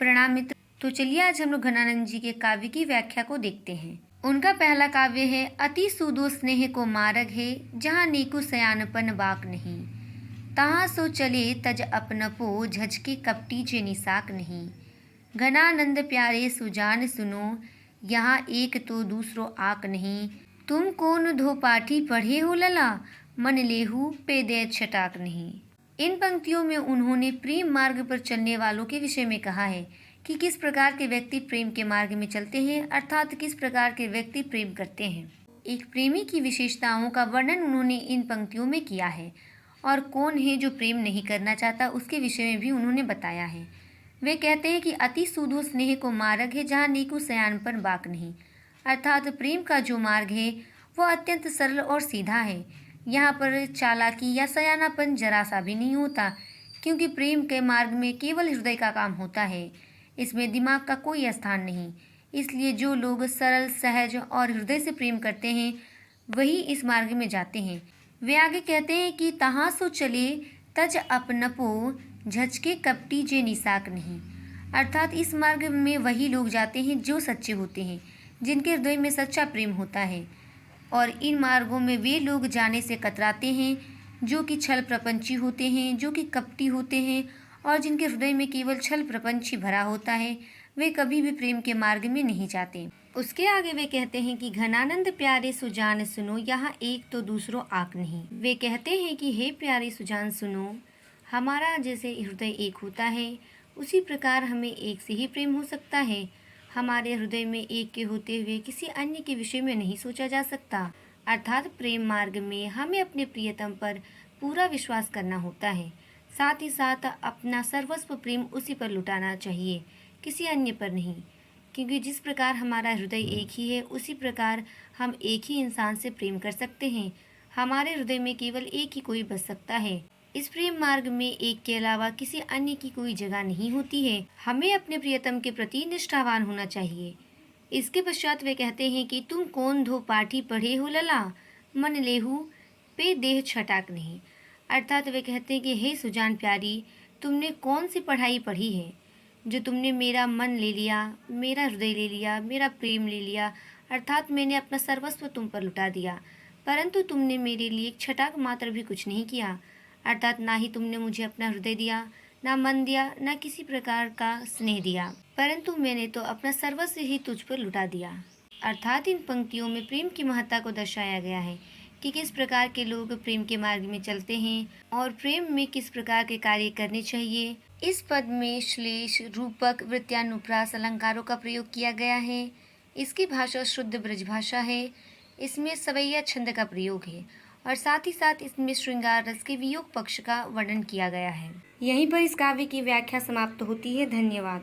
प्रणाम मित्र। तो चलिए आज हम लोग घनानंद जी के काव्य की व्याख्या को देखते हैं। उनका पहला काव्य है अति सूदो स्नेह को मार्ग है, जहाँ नेकु सयानपन बाक नहीं। तहाँ सो चले तज अपनपो, झचके कपटी जे निसाक नहीं। घनानंद प्यारे सुजान सुनो, यहाँ एक तो दूसरो आक नहीं। तुम कौन धो पाठी पढ़े हो लला, मन लेहू पे दे छटाक नहीं। इन पंक्तियों में उन्होंने प्रेम मार्ग पर चलने वालों के विषय में कहा है कि किस प्रकार के व्यक्ति प्रेम के मार्ग में चलते हैं, अर्थात किस प्रकार के व्यक्ति प्रेम करते हैं। एक प्रेमी की विशेषताओं का वर्णन उन्होंने इन पंक्तियों में किया है और कौन है जो प्रेम नहीं करना चाहता उसके विषय में भी उन्होंने बताया है। वे कहते हैं कि अति सूदो स्नेह को मार्ग है, जहाँ नीकु सयानपन बाक नहीं। अर्थात प्रेम का जो मार्ग है वह अत्यंत सरल और सीधा है। यहाँ पर चालाकी या सयानापन जरा सा भी नहीं होता, क्योंकि प्रेम के मार्ग में केवल हृदय का काम होता है, इसमें दिमाग का कोई स्थान नहीं। इसलिए जो लोग सरल, सहज और हृदय से प्रेम करते हैं वही इस मार्ग में जाते हैं। वे आगे कहते हैं कि तहाँ सो चले तज अपनपो, झचके कपटी जे निसाक नहीं। अर्थात इस मार्ग में वही लोग जाते हैं जो सच्चे होते हैं, जिनके हृदय में सच्चा प्रेम होता है। और इन मार्गों में वे लोग जाने से कतराते हैं जो कि छल प्रपंची होते हैं, जो कि कपटी होते हैं और जिनके हृदय में केवल छल प्रपंच ही भरा होता है। वे कभी भी प्रेम के मार्ग में नहीं जाते। उसके आगे वे कहते हैं कि घनानंद प्यारे सुजान सुनो, यहाँ एक तो दूसरो आक नहीं। वे कहते हैं कि हे प्यारे सुजान सुनो, हमारा जैसे हृदय एक होता है उसी प्रकार हमें एक से ही प्रेम हो सकता है। हमारे हृदय में एक के होते हुए किसी अन्य के विषय में नहीं सोचा जा सकता। अर्थात प्रेम मार्ग में हमें अपने प्रियतम पर पूरा विश्वास करना होता है, साथ ही साथ अपना सर्वस्व प्रेम उसी पर लुटाना चाहिए, किसी अन्य पर नहीं। क्योंकि जिस प्रकार हमारा हृदय एक ही है उसी प्रकार हम एक ही इंसान से प्रेम कर सकते हैं। हमारे हृदय में केवल एक ही कोई बस सकता है। इस प्रेम मार्ग में एक के अलावा किसी अन्य की कोई जगह नहीं होती है। हमें अपने प्रियतम के प्रति निष्ठावान होना चाहिए। इसके पश्चात वे कहते हैं कि तुम कौन धो पाठी पढ़े हो लला, मन लेहू पे देह छटाक नहीं। अर्थात वे कहते हैं कि हे सुजान प्यारी, तुमने कौन सी पढ़ाई पढ़ी है जो तुमने मेरा मन ले लिया, मेरा हृदय ले लिया, मेरा प्रेम ले लिया। अर्थात मैंने अपना सर्वस्व तुम पर लुटा दिया, परंतु तुमने मेरे लिए छटाक मात्र भी कुछ नहीं किया। अर्थात ना ही तुमने मुझे अपना हृदय दिया, ना मन दिया, ना किसी प्रकार का स्नेह दिया, परंतु मैंने तो अपना सर्वस्व ही तुझ पर लुटा दिया। अर्थात इन पंक्तियों में प्रेम की महत्ता को दर्शाया गया है कि किस प्रकार के लोग प्रेम के मार्ग में चलते हैं और प्रेम में किस प्रकार के कार्य करने चाहिए। इस पद में श्लेष, रूपक, वृत्यानुप्रास अलंकारों का प्रयोग किया गया है। इसकी भाषा शुद्ध ब्रज भाषा है। इसमें सवैया छंद का प्रयोग है और साथ ही साथ इसमें श्रृंगार रस के वियोग पक्ष का वर्णन किया गया है। यहीं पर इस काव्य की व्याख्या समाप्त होती है। धन्यवाद।